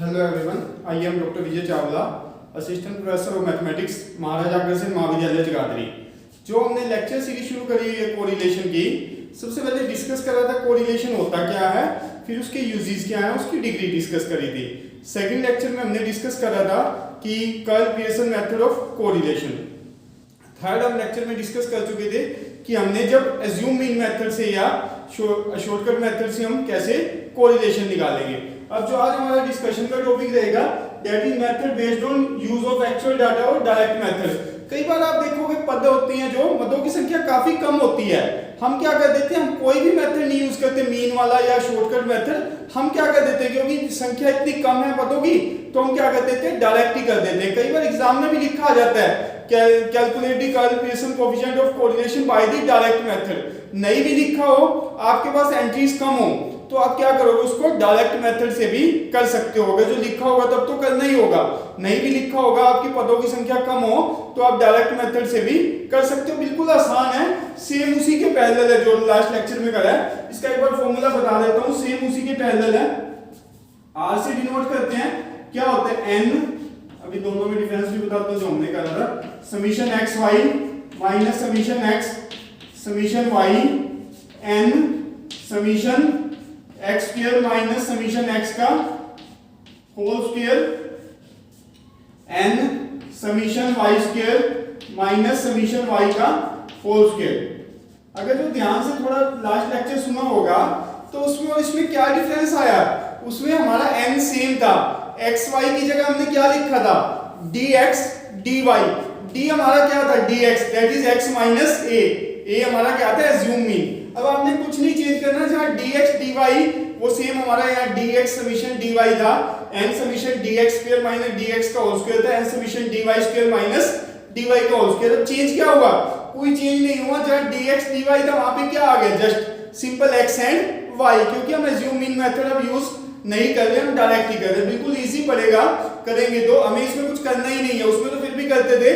Hello everyone, I am doctor Vijay Chawla, assistant professor of mathematics, Maharaja Agrasen Mahavidyalaya Jagadhri. जो हमने lecture series शुरू करी है कोरिलेशन की, सबसे पहले डिस्कस करा था कोरिलेशन होता क्या है, फिर उसके यूजेस क्या है, उसकी डिग्री डिस्कस करी थी। सेकंड लेक्चर में हमने डिस्कस करा था कि curl Pearson method of correlation. Third हम लेक्चर में डिस्कस कर चुके थे कि हमने जब एज्यूम मीन मेथड से या शॉर्टकट मेथड से हम कैसे कोरिलेशन निकालेंगे। अब जो आज हमारा डिस्कशन का टॉपिक रहेगा that is method based on use of actual data और डायरेक्ट मेथड। कई बार आप देखोगे पद होती हैं जो मदों की संख्या काफी कम होती है, हम क्या कर देते हैं, हम कोई भी मेथड नहीं यूज करते, मीन वाला या शॉर्टकट मेथड। हम क्या कर देते हैं, क्योंकि संख्या इतनी कम है पदों की, तो हम क्या कर देते हैं, डायरेक्ट ही कर देते हैं। कई बार एग्जाम में भी लिखा आ जाता है calculate the curl pearson coefficient of correlation by the direct method. नहीं भी लिखा हो, आपके पास एंट्रीज कम हो, तो आप क्या करोगे, उसको डायरेक्ट मेथड से भी कर सकते हो। अगर जो लिखा होगा तब तो करना ही होगा, नहीं भी लिखा होगा, आपकी पदों की संख्या कम हो, तो आप डायरेक्ट मेथड से भी कर सकते हो। बिल्कुल आसान है, सेम उसी के पैरेलल है जो लास्ट लेक्चर में करा है। इसका एक बार फॉर्मूला बता देता हूं, सेम उसी के पैरेलल है। आर से डिनोट करते हैं, क्या होता है, एन, अभी दोनों में डिफरेंस भी बताता हूं जो हमने करा था, summation X Y minus summation X summation Y N summation X square minus summation X का whole square N summation Y square minus summation Y का होल स्क्वायर। अगर जो ध्यान से थोड़ा लास्ट लेक्चर सुना होगा तो उसमें और इसमें क्या डिफरेंस आया, उसमें हमारा एन सेम था, एक्स वाई की जगह हमने क्या लिखा था, D X D Y. D हमारा क्या था, D X, that is X minus A हमारा क्या था, एज्यूम मीन। अब आपने कुछ नहीं चेंज करना, जहां dx dy वो सेम हमारा यहाँ dx समीशन dy था, n summation dx square minus dx का होल स्क्वायर था, n summation dy square minus dy का होल स्क्वायर। अब चेंज क्या हुआ, कोई चेंज नहीं हुआ, जहां dx dy था वहां पे क्या आ गया, just simple x and y, क्योंकि हम एज्यूम मीन मेथड अब यूज नहीं कर रहे, हम डायरेक्ट ही कर रहे हैं। बिल्कुल इजी पड़ेगा, करेंगे तो हमें इसमें कुछ करना ही नहीं है। उसमें तो फिर भी करते थे,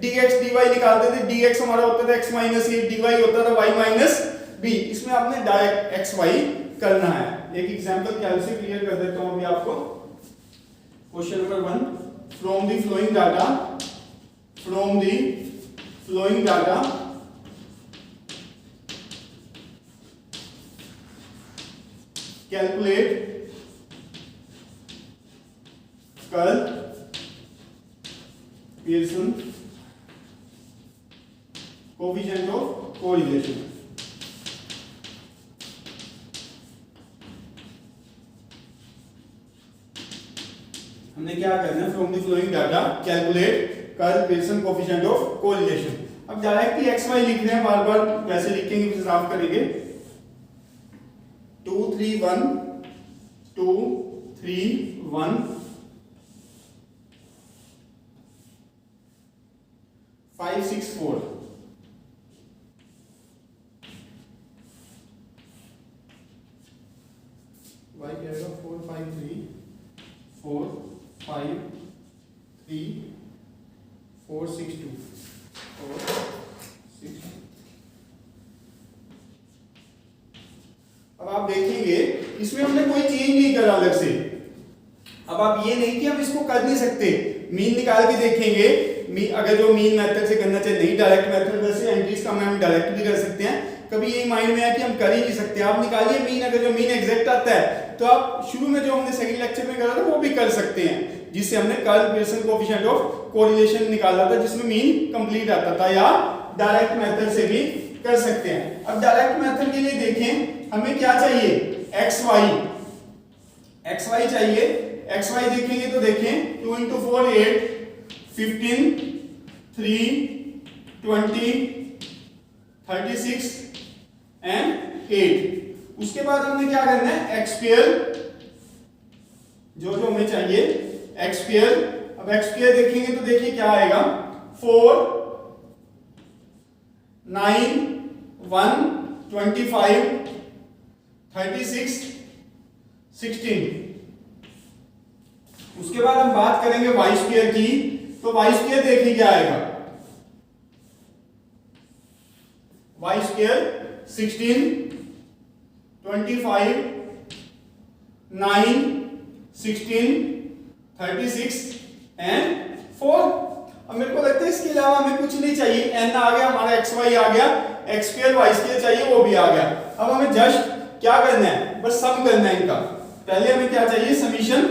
dx dy निकालते थे, dx हमारा होता था x माइनस ए, dy होता था y माइनस बी। इसमें आपने डायरेक्ट एक्स वाई करना है। एक एग्जांपल क्या से क्लियर कर देता हूं अभी आपको। Question number 1, from the flowing data calculate curl pearson coefficient of correlation. हमने क्या करना है, from the flowing data calculate curl pearson coefficient of correlation. अब डायरेक्ट ही एक्स वाई लिख रहे हैं, बार बार वैसे लिखेंगे फिर साफ करेंगे। 2 3 1 2 3 1 5 6 4। वाई क्या आएगा, 4 5 3 4 5 3 4 6 2 4 6। अब आप देखेंगे इसमें हमने कोई चेंज नहीं करा अलग से। अब आप ये नहीं कि हम इसको कर नहीं सकते, मीन निकाल के देखेंगे, अगर जो मीन मेथड से करना चाहिए, नहीं डायरेक्ट मेथड वैसे एंट्रीज का हम डायरेक्ट भी कर सकते हैं। कभी यही माइंड में है कि हम कर ही नहीं सकते, आप निकालिए मीन, अगर जो मीन एग्जैक्ट आता है तो आप शुरू में जो हमने सेकंड लेक्चर में करा था वो भी कर सकते हैं, जिससे हमने curl pearson coefficient of correlation निकाला था, जिसमें मीन कंप्लीट आता था, या डायरेक्ट मेथड से भी कर सकते हैं। अब डायरेक्ट मेथड के लिए देखें, हमें क्या चाहिए, एक्स वाई चाहिए। एक्स वाई देखेंगे तो देखें 2 × 4 8 15 3 20 36 एंड 8। उसके बाद हमने क्या करना है, एक्स स्क्वायर, जो हमें चाहिए एक्स स्क्वायर। अब एक्स स्क्वायर देखेंगे तो देखिए क्या आएगा, 4 9 1 25 36 16। उसके बाद हम बात करेंगे वाई स्क्वायर की, तो वाई स्क्वायर देखिए क्या आएगा, वाई स्क्वायर 16 25 9 16 36 एंड 4। अब मेरे को लगता है इसके अलावा हमें कुछ नहीं चाहिए, n आ गया हमारा, xy आ गया, x स्क्वायर y स्क्वायर चाहिए वो भी आ गया। अब हमें जस्ट क्या करना है, बस सम करना है इनका। पहले हमें क्या चाहिए, समीशन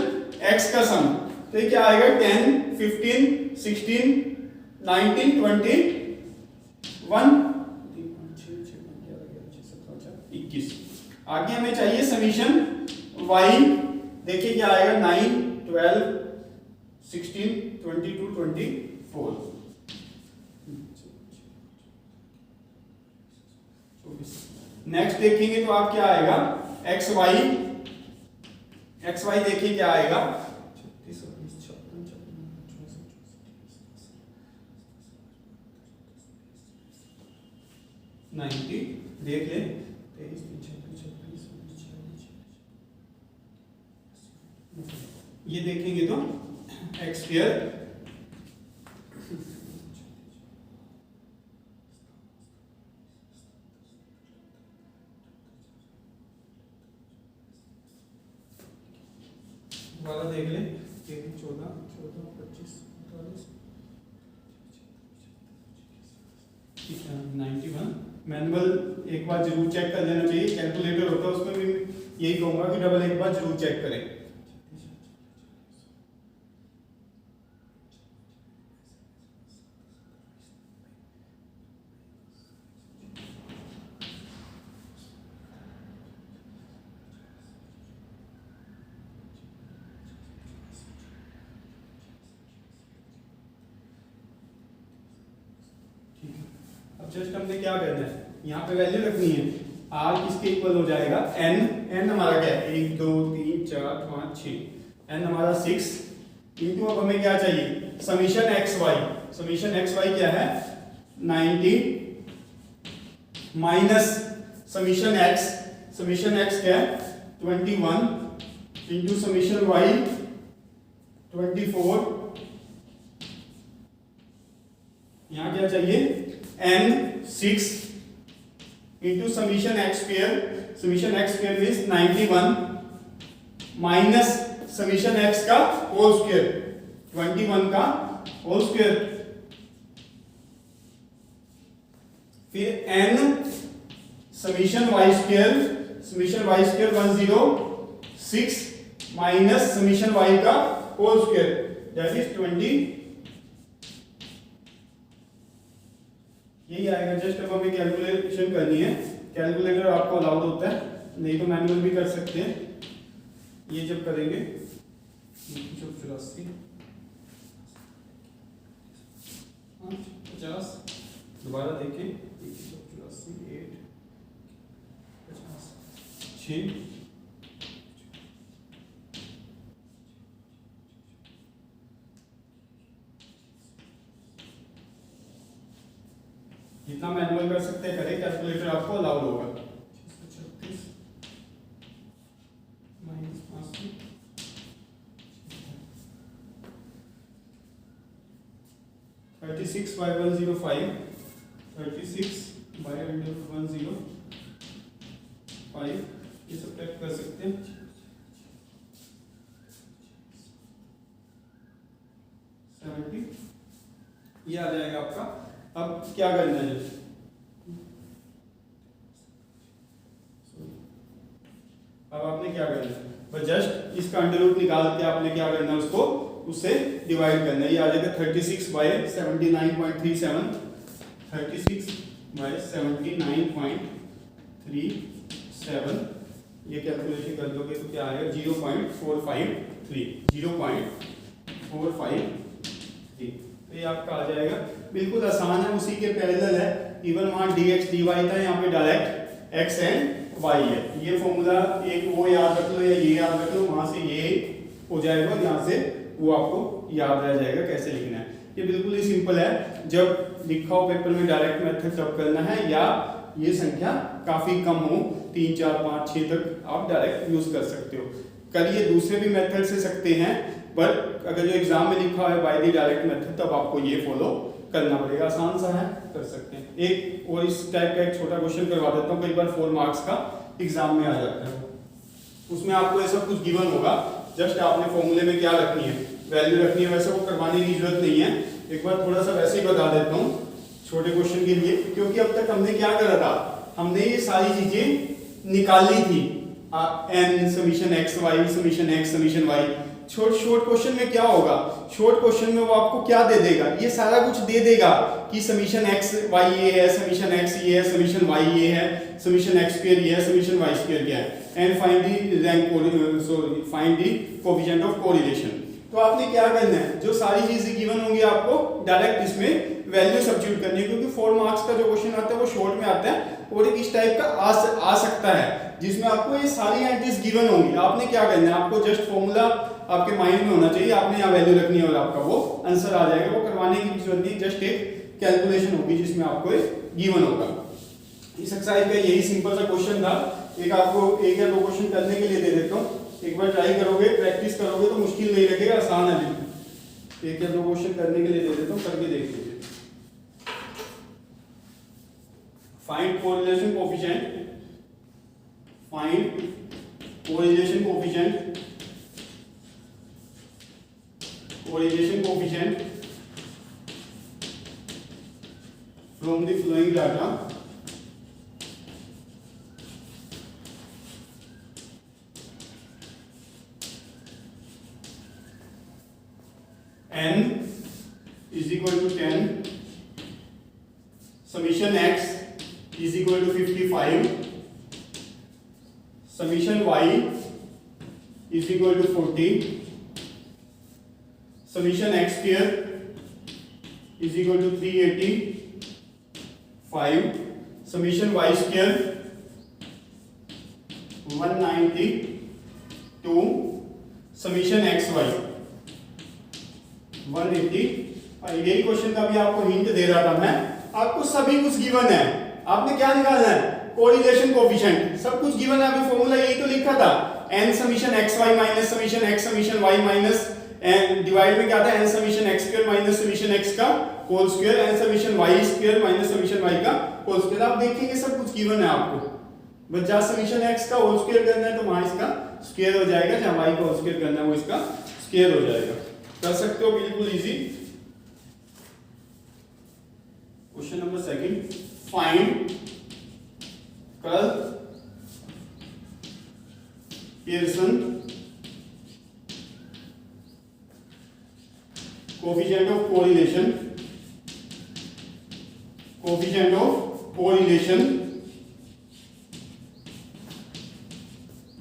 x का सम। तो ये क्या आएगा 10 15 16 19 21 21। आगे हमें चाहिए समीशन y, देखिए क्या आएगा 9 12 16 22 24। नेक्स्ट देखेंगे तो आप क्या आएगा xy देखिए क्या आएगा 90, देख ले 23 26 ये देखेंगे तो x स्क्वायर वाला देख ले 14 25 91। मैनुअल एक बार जरूर चेक कर लेना चाहिए, कैलकुलेटर होता है उसमें भी यही कहूंगा कि डबल एक बार जरूर चेक करें। जस्ट हमने क्या करना है, यहाँ पे वैल्यू रखनी है। r किसके इक्वल हो जाएगा, n हमारा क्या है 1 2 3 4 5 6, n हमारा 6 इंटू अब हमें क्या चाहिए समीशन xy। समीशन xy क्या है 90 माइनस समीशन x क्या है 21 इंटू समीशन y 24। यहाँ क्या चाहिए n 6 into summation x square. Summation x square means 91 minus summation x का होल स्क्वायर 21 का होल स्क्वायर, फिर n summation y square 106 minus summation y का होल स्क्वायर दैट इज 20। यही आएगा। जस्ट अब हमें कैलकुलेशन करनी है, कैलकुलेटर आपको अलाउड होता है, नहीं तो मैनुअल भी कर सकते हैं। ये जब करेंगे 84 50, दोबारा देखें 184 8 50 6 जितना मैनुअल कर सकते हैं करें, कैलकुलेटर आपको अलाउड होगा। 636 माइनस 500 36 by 105 36 by 105 ये सब्ट्रैक्ट कर सकते हैं। 70 ये आ जाएगा आपका। अब क्या करना है, अब आपने क्या करना है, बस जस्ट इसका अंडर रूट निकाल के आपने क्या करना है उसको उससे डिवाइड करना है। ये आ जाएगा 36 by 79.37 36 by 79.37। ये कैलकुलेशन कर लोगे तो क्या आएगा 0.453 0.453। तो ये आपका आ जाएगा, बिल्कुल आसान है, उसी के पैरेलल है। इवन वहां dx dy था, यहाँ पे डायरेक्ट x एंड y है। ये फॉर्मूला एक वो याद रख लो या ये याद रख लो, वहां से ये हो जाएगा और यहाँ से वो आपको याद रह जाएगा कैसे लिखना है। ये बिल्कुल ही सिंपल है। जब लिखा हो पेपर में डायरेक्ट मेथड तब करना है, या ये संख्या काफी कम हो 3 4 5 6 तक आप डायरेक्ट यूज कर सकते हो। करिए दूसरे भी मेथड से सकते हैं, बट अगर जो एग्जाम में लिखा है बाय द डायरेक्ट मेथड तब आपको ये फॉलो करना पड़ेगा। आसान सा है, कर सकते हैं। एक और इस टाइप का एक छोटा क्वेश्चन करवा देता हूँ, कई बार 4 मार्क्स का एग्जाम में आ जाता है। उसमें आपको ऐसा कुछ गिवन होगा, जस्ट आपने फॉर्मूले में क्या रखनी है वैल्यू रखनी है, वैसे वो करवाने की जरूरत नहीं है। एक बार थोड़ा सा वैसे ही बता देता हूँ छोटे क्वेश्चन के लिए, क्योंकि अब तक हमने क्या करा था, हमने ये सारी चीजें निकाली थी, n summation x y summation x summation y। Short question में क्या होगा, शॉर्ट क्वेश्चन में वो आपको क्या दे देगा, ये सारा कुछ दे देगा कि समीशन x y ये है, समीशन x ये है, समीशन y ये है, समीशन x स्क्वायर ये है, समीशन y स्क्वायर क्या है, and find the rank find the coefficient of correlation. तो आपने क्या करना है, जो सारी चीजें गिवन होंगी आपको डायरेक्ट इसमें वैल्यू सब्स्टिट्यूट करनी है, क्योंकि 4 मार्क्स का जो क्वेश्चन आता है वो शॉर्ट में आता है और एक इस टाइप का आ सकता है जिसमें आपको ये सारी एंट्रीज गिवन होंगी। आपने क्या करना है, आपको जस्ट फॉर्मूला आपके माइंड में होना चाहिए, आपने यहाँ वैल्यू रखनी है और आपका वो आंसर आ जाएगा। वो करवाने की जरूरत नहीं, जस्ट एक कैलकुलेशन होगी जिसमें आपको गिवन होगा। इस एक्सरसाइज का यही सिंपल सा क्वेश्चन था। एक आपको एक या दो क्वेश्चन करने के लिए दे देता हूँ, एक बार ट्राई करोगे, प्रैक्टिस करोगे तो मुश्किल नहीं लगेगा, आसान है बिल्कुल। एक या दो क्वेश्चन करने के लिए दे देता हूँ, करके देख लीजिए। Find correlation coefficient, find correlation coefficient, correlation coefficient from the flowing data n is equal to 10, summation x is equal to 55, summation y is equal to 40, summation x square is equal to 385, summation y square 192, summation xy 180। यही question का भी आपको hint दे रहा था मैं, आपको सभी कुछ गिवन है, आपने क्या निकालना है, कोरिलेशन कोएफिशिएंट, सब कुछ गिवन है। अभी फॉर्मूला यही तो लिखा था, n summation xy minus summation x summation y minus n divide में क्या था, n summation x square minus summation x का whole square, n summation y square minus summation y का होल स्क्वायर। आप देखेंगे सब कुछ गिवन है आपको, बस जहां समीशन x का होल स्क्वायर करना है तो वहां इसका स्क्वायर हो जाएगा, जहां y का होल स्क्वायर करना है वो इसका स्क्वायर हो जाएगा। कर सकते हो, बिल्कुल easy. Question number second, find karl pearson coefficient of correlation, coefficient of correlation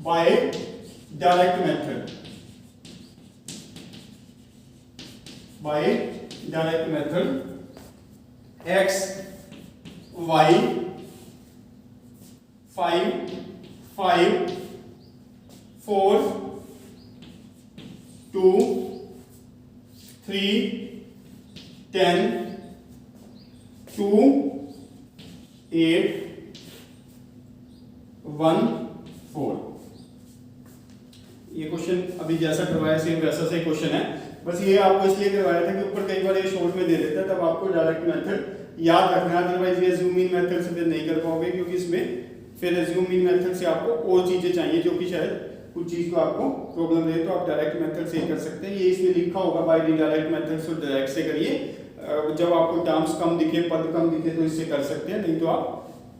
by direct method, by direct method x y 5 5 4 2 3 10 2 8 1 4। ये क्वेश्चन अभी जैसा करवाया सेम वैसा से क्वेश्चन है, बस ये आपको इसलिए करवाया था कि ऊपर कई बार ये शॉर्ट में दे देता है, तब आपको डायरेक्ट मेथड याद रखना है, अदरवाइज ये ज़ूम इन मेथड से फिर नहीं कर पाओगे, क्योंकि इसमें फिर ज़ूम इन मेथड से आपको और चीजें चाहिए जो कि शायद कुछ चीज को आपको प्रॉब्लम रहे, तो आप डायरेक्ट मेथड से ही कर सकते हैं। ये इसमें लिखा होगा बाय डायरेक्ट मेथड से डायरेक्ट से करिए, जब आपको टर्म्स कम दिखे, पद कम दिखे तो इससे कर सकते हैं, नहीं तो आप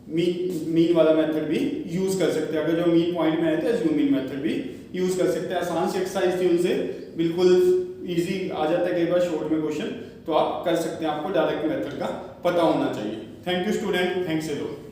मीन वाला मेथड भी यूज कर सकते हैं। अगर जो मीन पॉइंट में आए तो ज़ूम इन मेथड भी यूज कर सकते हैं। आसान सी एक्सरसाइज थी, उनसे बिल्कुल इजी आ जाता है कई बार शॉर्ट में क्वेश्चन, तो आप कर सकते हैं, आपको डायरेक्ट मेथड का पता होना चाहिए। Thank you student, thanks a lot.